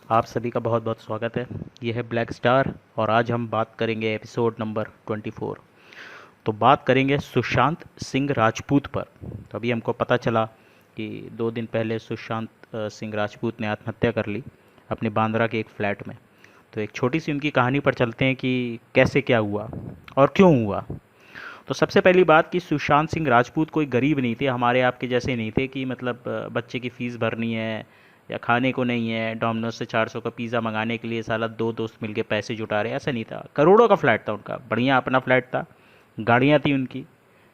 आप सभी का बहुत बहुत स्वागत है। ये है ब्लैक स्टार और आज हम बात करेंगे एपिसोड नंबर 24। तो बात करेंगे सुशांत सिंह राजपूत पर। तो अभी हमको पता चला कि 2 दिन पहले सुशांत सिंह राजपूत ने आत्महत्या कर ली अपने बांद्रा के एक फ्लैट में। तो एक छोटी सी उनकी कहानी पर चलते हैं कि कैसे क्या हुआ और क्यों हुआ। तो सबसे पहली बात कि सुशांत सिंह राजपूत कोई गरीब नहीं थे, हमारे आपके जैसे नहीं थे कि मतलब बच्चे की फ़ीस भरनी है या खाने को नहीं है, डोमिनोज से 400 का पिज़्ज़ा मंगाने के लिए साला दो दोस्त मिलके पैसे जुटा रहे, ऐसा नहीं था। करोड़ों का फ्लैट था उनका, बढ़िया अपना फ्लैट था, गाड़ियाँ थी उनकी,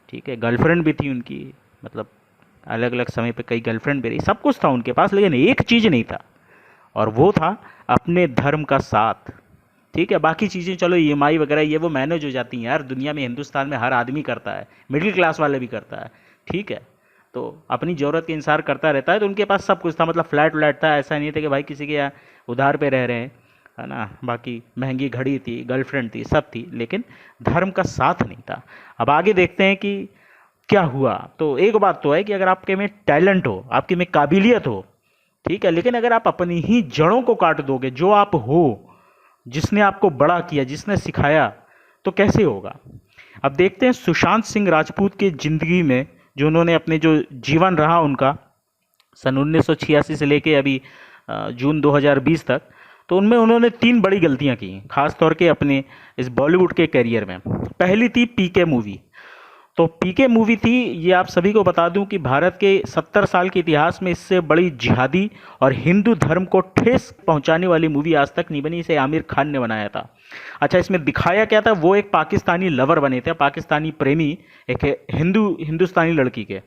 ठीक है, गर्लफ्रेंड भी थी उनकी, मतलब अलग अलग समय पे कई गर्लफ्रेंड भी रही, सब कुछ था उनके पास, लेकिन एक चीज़ नहीं था और वो था अपने धर्म का साथ। ठीक है, बाकी चीज़ें चलो ईएमआई वगैरह ये वो मैनेज हो जाती हैं यार, दुनिया में हिंदुस्तान में हर आदमी करता है, मिडिल क्लास वाले भी करता है, ठीक है। तो अपनी ज़रूरत के अनुसार करता रहता है, तो उनके पास सब कुछ था, मतलब फ्लैट व्लैट था, ऐसा नहीं था कि भाई किसी के यहाँ उधार पे रह रहे हैं, है ना। बाकी महंगी घड़ी थी, गर्लफ्रेंड थी, सब थी, लेकिन धर्म का साथ नहीं था। अब आगे देखते हैं कि क्या हुआ। तो एक बात तो है कि अगर आपके में टैलेंट हो, आपके में काबिलियत हो, ठीक है, लेकिन अगर आप अपनी ही जड़ों को काट दोगे, जो आप हो, जिसने आपको बड़ा किया, जिसने सिखाया, तो कैसे होगा। अब देखते हैं सुशांत सिंह राजपूत की ज़िंदगी में जो उन्होंने अपने जो जीवन रहा उनका सन 1986 से लेके अभी जून 2020 तक, तो उनमें उन्होंने 3 बड़ी गलतियां की, खास तौर के अपने इस बॉलीवुड के करियर में। पहली थी पीके मूवी। तो पीके मूवी थी, ये आप सभी को बता दूं कि भारत के 70 साल के इतिहास में इससे बड़ी जिहादी और हिंदू धर्म को ठेस पहुंचाने वाली मूवी आज तक नहीं बनी। इसे आमिर खान ने बनाया था। अच्छा, इसमें दिखाया क्या था, वो एक पाकिस्तानी लवर बने थे, पाकिस्तानी प्रेमी, एक हिंदुस्तानी लड़की के,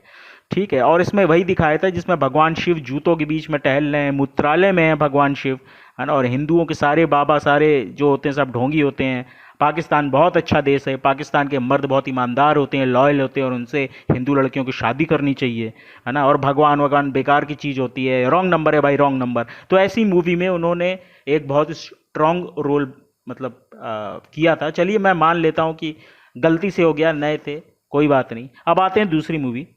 ठीक है। और इसमें वही दिखाया था जिसमें भगवान शिव जूतों के बीच में टहल रहे हैं, मूत्रालय में है भगवान शिव, है ना, और हिंदुओं के सारे बाबा सारे जो होते हैं सब ढोंगी होते हैं। पाकिस्तान बहुत अच्छा देश है, पाकिस्तान के मर्द बहुत ईमानदार होते हैं, लॉयल होते हैं, और उनसे हिंदू लड़कियों की शादी करनी चाहिए, है ना। और भगवान वगवान बेकार की चीज़ होती है, रॉन्ग नंबर है भाई, रॉन्ग नंबर। तो ऐसी मूवी में उन्होंने एक बहुत स्ट्रॉन्ग रोल मतलब किया था। चलिए मैं मान लेता हूँ कि गलती से हो गया, नए थे, कोई बात नहीं। अब आते हैं दूसरी मूवी।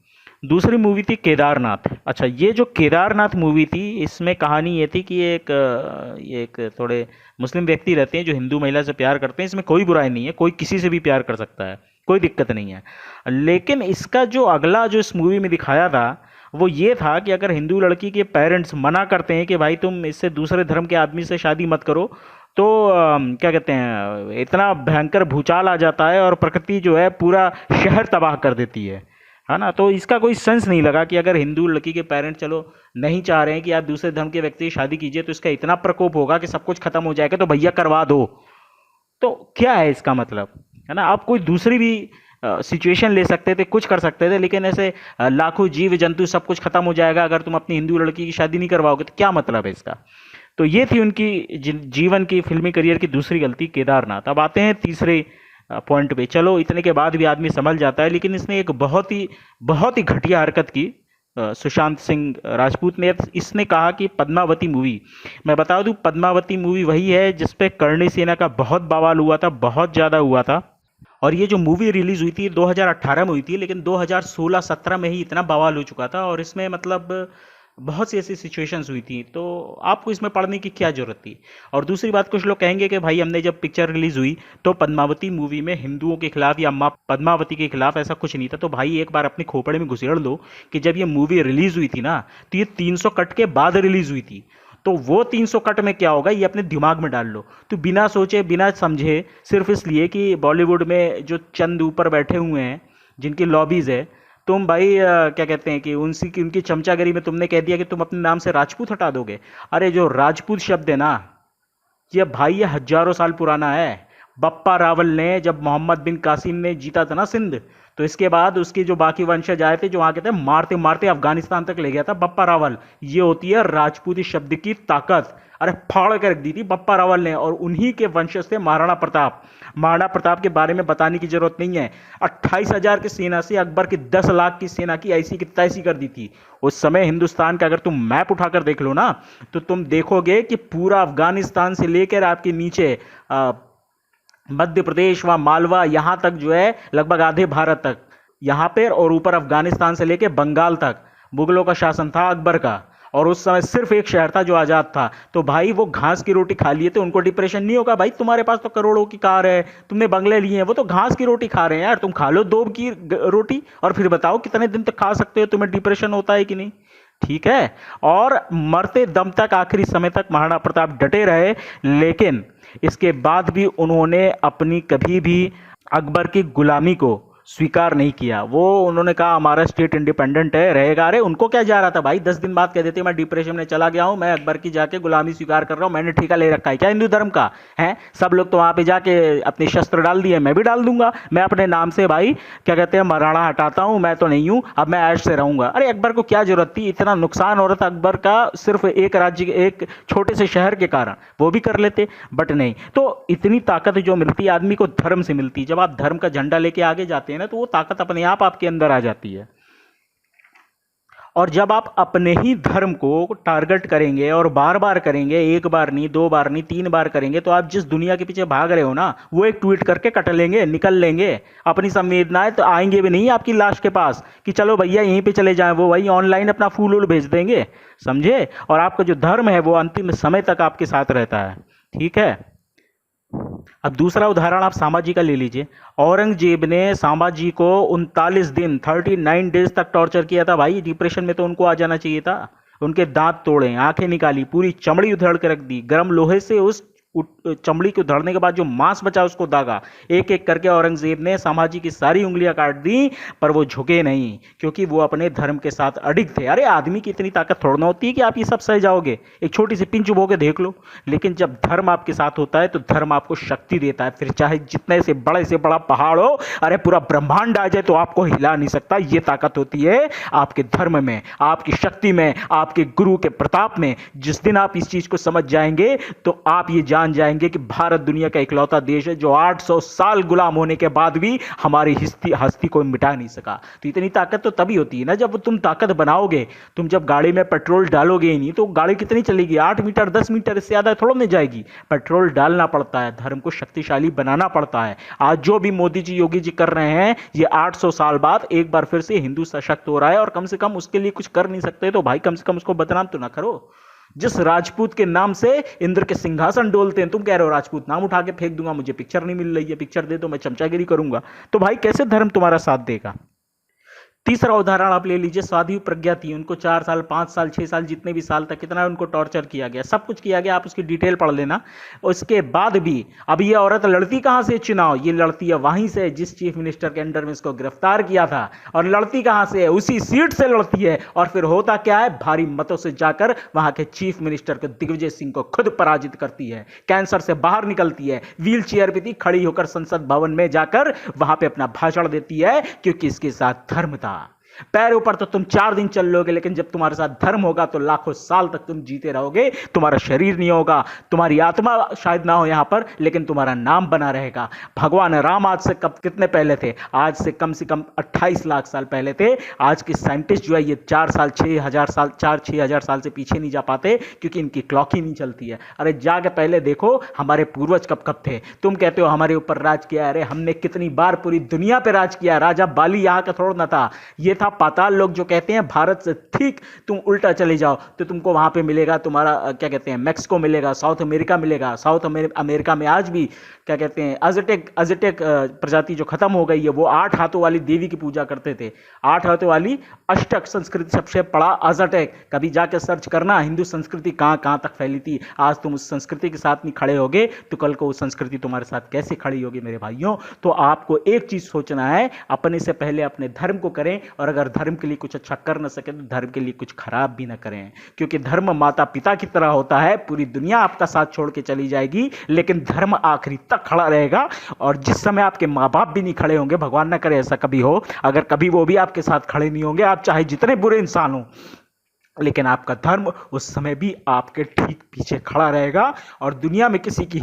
दूसरी मूवी थी केदारनाथ। अच्छा, ये जो केदारनाथ मूवी थी, इसमें कहानी ये थी कि ये एक थोड़े मुस्लिम व्यक्ति रहते हैं जो हिंदू महिला से प्यार करते हैं। इसमें कोई बुराई नहीं है, कोई किसी से भी प्यार कर सकता है, कोई दिक्कत नहीं है। लेकिन इसका जो अगला जो इस मूवी में दिखाया था वो ये था कि अगर हिंदू लड़की के पेरेंट्स मना करते हैं कि भाई तुम इससे दूसरे धर्म के आदमी से शादी मत करो, तो क्या कहते हैं, इतना भयंकर भूचाल आ जाता है और प्रकृति जो है पूरा शहर तबाह कर देती है ना। तो इसका कोई सेंस नहीं लगा कि अगर हिंदू लड़की के पेरेंट्स चलो नहीं चाह रहे हैं कि आप दूसरे धर्म के व्यक्ति से शादी कीजिए, तो इसका इतना प्रकोप होगा कि सब कुछ खत्म हो जाएगा, तो भैया करवा दो। तो क्या है इसका मतलब, है ना। आप कोई दूसरी भी सिचुएशन ले सकते थे, कुछ कर सकते थे, लेकिन ऐसे लाखों जीव जंतु सब कुछ खत्म हो जाएगा अगर तुम अपनी हिंदू लड़की की शादी नहीं करवाओगे, तो क्या मतलब है इसका। तो ये थी उनकी जीवन की फिल्मी करियर की दूसरी गलती, केदारनाथ। अब आते हैं तीसरे पॉइंट पे। चलो इतने के बाद भी आदमी समझ जाता है, लेकिन इसने एक बहुत ही घटिया हरकत की, सुशांत सिंह राजपूत ने। इसने कहा कि पद्मावती मूवी, मैं बता दूं पद्मावती मूवी वही है जिसपे करणी सेना का बहुत बवाल हुआ था, बहुत ज़्यादा हुआ था। और ये जो मूवी रिलीज हुई थी 2018 में हुई थी, लेकिन 2016-17 में ही इतना बवाल हो चुका था, और इसमें मतलब बहुत सी ऐसी सिचुएशंस हुई थी, तो आपको इसमें पढ़ने की क्या जरूरत थी। और दूसरी बात, कुछ लोग कहेंगे कि भाई हमने जब पिक्चर रिलीज हुई तो पद्मावती मूवी में हिंदुओं के खिलाफ या माँ पद्मावती के खिलाफ ऐसा कुछ नहीं था। तो भाई एक बार अपने खोपड़े में घुसेड़ लो कि जब ये मूवी रिलीज हुई थी ना, तो ये 300 कट के बाद रिलीज हुई थी। तो वो 300 कट में क्या होगा ये अपने दिमाग में डाल लो। तो बिना सोचे बिना समझे, सिर्फ इसलिए कि बॉलीवुड में जो चंद ऊपर बैठे हुए हैं जिनकी लॉबीज है, तुम भाई क्या कहते हैं कि उनकी चमचागिरी में तुमने कह दिया कि तुम अपने नाम से राजपूत हटा दोगे। अरे जो राजपूत शब्द है ना, ये भाई ये हजारों साल पुराना है। बप्पा रावल ने, जब मोहम्मद बिन कासिम ने जीता था ना सिंध, तो इसके बाद उसके जो बाकी वंशज आए थे, जो वहां कहते हैं मारते मारते अफगानिस्तान तक ले गया था बप्पा रावल। ये होती है राजपूती शब्द की ताकत। अरे फाड़ कर रख दी थी बप्पा रावल ने, और उन्हीं के वंशज थे महाराणा प्रताप। महाराणा प्रताप के बारे में बताने की जरूरत नहीं है। 28,000 की सेना से अकबर की 10 लाख की सेना की ऐसी की तैसी कर दी थी उस समय। हिंदुस्तान का अगर तुम मैप उठाकर देख लो ना, तो तुम देखोगे कि पूरा अफगानिस्तान से लेकर आपके नीचे मध्य प्रदेश व मालवा, यहां तक जो है लगभग आधे भारत तक, यहां पर, और ऊपर अफगानिस्तान से लेकर बंगाल तक मुगलों का शासन था अकबर का। और उस समय सिर्फ एक शहर था जो आज़ाद था, तो भाई वो घास की रोटी खा लिए थे, उनको डिप्रेशन नहीं होगा? भाई तुम्हारे पास तो करोड़ों की कार है, तुमने बंगले लिए हैं, वो तो घास की रोटी खा रहे हैं यार। तुम खा लो 2 की रोटी और फिर बताओ कितने दिन तक खा सकते हो, तुम्हें डिप्रेशन होता है कि नहीं? ठीक है। और मरते दम तक, आखिरी समय तक महाराणा प्रताप डटे रहे, लेकिन इसके बाद भी उन्होंने अपनी कभी भी अकबर की गुलामी को स्वीकार नहीं किया। वो उन्होंने कहा हमारा स्टेट इंडिपेंडेंट है, रहेगा। अरे उनको क्या जा रहा था भाई, 10 दिन बाद कह देते मैं डिप्रेशन में चला गया हूं, मैं अकबर की जाके गुलामी स्वीकार कर रहा हूं, मैंने ठेका ले रखा है क्या हिंदू धर्म का है? सब लोग तो वहां पे जाके अपने शस्त्र डाल दिए, मैं भी डाल दूंगा, मैं अपने नाम से भाई क्या कहते हैं महाराणा हटाता हूं, मैं तो नहीं हूं, अब मैं ऐश से रहूंगा। अरे अकबर को क्या जरूरत थी, इतना नुकसान हो रहा था अकबर का सिर्फ एक राज्य, एक छोटे से शहर के कारण, वो भी कर लेते, बट नहीं। तो इतनी ताकत जो मिलती है आदमी को धर्म से मिलती है। जब आप धर्म का झंडा लेके आगे जाते हैं ना, तो वो ताकत अपने आप आपके अंदर आ जाती है। और जब आप अपने ही धर्म को टारगेट करेंगे और बार बार करेंगे, एक बार नहीं, 2 बार नहीं, 3 बार करेंगे, तो आप जिस दुनिया के पीछे भाग रहे हो ना, वो एक ट्वीट करके कट लेंगे, निकल लेंगे। अपनी संवेदनाएं तो आएंगे भी नहीं आपकी लाश के पास कि चलो भैया यहीं पे चले जाएं, वो वही ऑनलाइन अपना फूल वूल भेज देंगे, समझे? और आपका जो धर्म है वो अंतिम समय तक आपके साथ रहता है। ठीक है। अब दूसरा उदाहरण आप सांबाजी का ले लीजिए। औरंगजेब ने सांबाजी को 39 दिन 39 डेज तक टॉर्चर किया था भाई। डिप्रेशन में तो उनको आ जाना चाहिए था। उनके दांत तोड़े, आंखें निकाली, पूरी चमड़ी उधेड़ के रख दी, गर्म लोहे से उस चमड़ी को उधड़ने के बाद जो मांस बचा उसको दागा। एक एक करके औरंगजेब ने संभाजी की सारी उंगलियां काट दी, पर वो झुके नहीं, क्योंकि वो अपने धर्म के साथ अडिग थे। अरे आदमी की इतनी ताकत थोड़ा ना होती है कि आप ये सब सह जाओगे। एक छोटी सी पिंच चुभो के देख लो। लेकिन जब धर्म आपके साथ होता है तो धर्म आपको शक्ति देता है। फिर चाहे जितने से बड़ा पहाड़ हो, अरे पूरा ब्रह्मांड आ जाए तो आपको हिला नहीं सकता। ये ताकत होती है आपके धर्म में, आपकी शक्ति में, आपके गुरु के प्रताप में। जिस दिन आप इस चीज को समझ जाएंगे तो आप ये जान जाएंगे कि भारत दुनिया का इकलौता देश है जो 800 साल गुलाम होने के बाद भी हमारी हस्ती को मिटा नहीं सका। तो इतनी ताकत तो तभी होती है ना जब तुम ताकत बनाओगे। तुम जब गाड़ी में पेट्रोल डालोगे ही नहीं तो गाड़ी कितनी चलेगी? 8 मीटर 10 मीटर, इससे ज्यादा थोड़ा नहीं जाएगी। पेट्रोल डालना पड़ता है, धर्म को शक्तिशाली बनाना पड़ता है। आज जो भी मोदी जी योगी जी कर रहे हैं, ये 800 साल बाद एक बार फिर से हिंदू सशक्त हो रहा है। और कम से कम उसके लिए कुछ कर नहीं सकते तो भाई कम से कम उसको बदनाम तो ना करो। जिस राजपूत के नाम से इंद्र के सिंहासन डोलते हैं, तुम कह रहे हो राजपूत, नाम उठा के फेंक दूंगा, मुझे पिक्चर नहीं मिल रही है, पिक्चर दे दो मैं चमचागिरी करूंगा। तो भाई कैसे धर्म तुम्हारा साथ देगा? तीसरा उदाहरण आप ले लीजिए। साध्वी प्रज्ञा थी, उनको 4 साल 5 साल 6 साल जितने भी साल तक कितना उनको टॉर्चर किया गया, सब कुछ किया गया, आप उसकी डिटेल पढ़ लेना। उसके बाद भी अब ये औरत लड़ती कहां से चुनाव? ये लड़ती है वहीं से जिस चीफ मिनिस्टर के अंडर में इसको गिरफ्तार किया था। और लड़ती कहां से है? उसी सीट से लड़ती है। और फिर होता क्या है? भारी मतों से जाकर वहां के चीफ मिनिस्टर को, दिग्विजय सिंह को खुद पराजित करती है, कैंसर से बाहर निकलती है, व्हील चेयर पे थी, खड़ी होकर संसद भवन में जाकर वहां पे अपना भाषण देती है, क्योंकि इसके साथ धर्म था। पैरों पर तो तुम 4 दिन चल लोगे, लेकिन जब तुम्हारे साथ धर्म होगा तो लाखों साल तक तुम जीते रहोगे। तुम्हारा शरीर नहीं होगा, तुम्हारी आत्मा शायद ना हो यहां पर, लेकिन तुम्हारा नाम बना रहेगा। भगवान राम आज से कब कितने पहले थे? आज से कम 28 लाख साल पहले थे। आज के साइंटिस्ट जो है ये 4 साल 6,000 साल 4-6,000 साल से पीछे नहीं जा पाते, क्योंकि इनकी क्लॉक ही नहीं चलती है। अरे जाके पहले देखो हमारे पूर्वज कब कब थे। तुम कहते हो हमारे ऊपर राज किया, अरे हमने कितनी बार पूरी दुनिया पे राज किया। राजा बाली यहां का थोड़ा ना था, ये था पाताल लोग। जो कहते हैं भारत से ठीक तुम उल्टा चले जाओ तो तुमको वहां पे मिलेगा तुम्हारा क्या कहते हैं, मैक्सिको मिलेगा, साउथ अमेरिका मिलेगा। साउथ अमेरिका में आज भी क्या कहते हैं, अजटेक प्रजाति जो खत्म हो गई है, वो 8 हाथों वाली देवी की पूजा करते थे। 8 हाथों वाली अष्टक संस्कृति सबसे बड़ा अजटेक। कभी जाके सर्च करना हिंदू संस्कृति कहां कहां तक फैली थी। आज तुम उस संस्कृति के साथ नहीं खड़े होगे तो कल को वो संस्कृति तुम्हारे साथ कैसे खड़ी होगी मेरे भाइयों? तो आपको एक चीज सोचना है, अपने से पहले अपने धर्म को करें, और अगर धर्म के लिए कुछ अच्छा कर न सके तो धर्म के लिए कुछ खराब भी ना करें। क्योंकि धर्म माता पिता की तरह होता है। पूरी दुनिया आपका साथ छोड़ के चली जाएगी, लेकिन धर्म आखिरी तक खड़ा रहेगा। और जिस समय आपके माँ बाप भी नहीं खड़े होंगे, भगवान ना करे ऐसा कभी हो, अगर कभी वो भी आपके साथ खड़े नहीं होंगे, आप चाहे जितने बुरे इंसान हो, लेकिन आपका धर्म उस समय भी आपके ठीक पीछे खड़ा रहेगा। और दुनिया में किसी की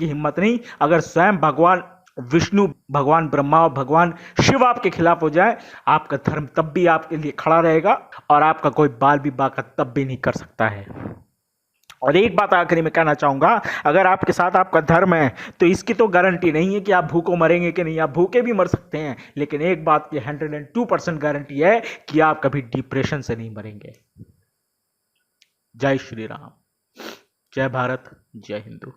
हिम्मत नहीं, अगर स्वयं भगवान विष्णु, भगवान ब्रह्मा और भगवान शिव आपके खिलाफ हो जाए, आपका धर्म तब भी आपके लिए खड़ा रहेगा, और आपका कोई बाल भी बाका तब भी नहीं कर सकता है। और एक बात आखिरी में कहना चाहूंगा, अगर आपके साथ आपका धर्म है तो इसकी तो गारंटी नहीं है कि आप भूखों मरेंगे कि नहीं, आप भूखे भी मर सकते हैं, लेकिन एक बात की 102% गारंटी है कि आप कभी डिप्रेशन से नहीं मरेंगे। जय श्री राम, जय भारत, जय हिंदू।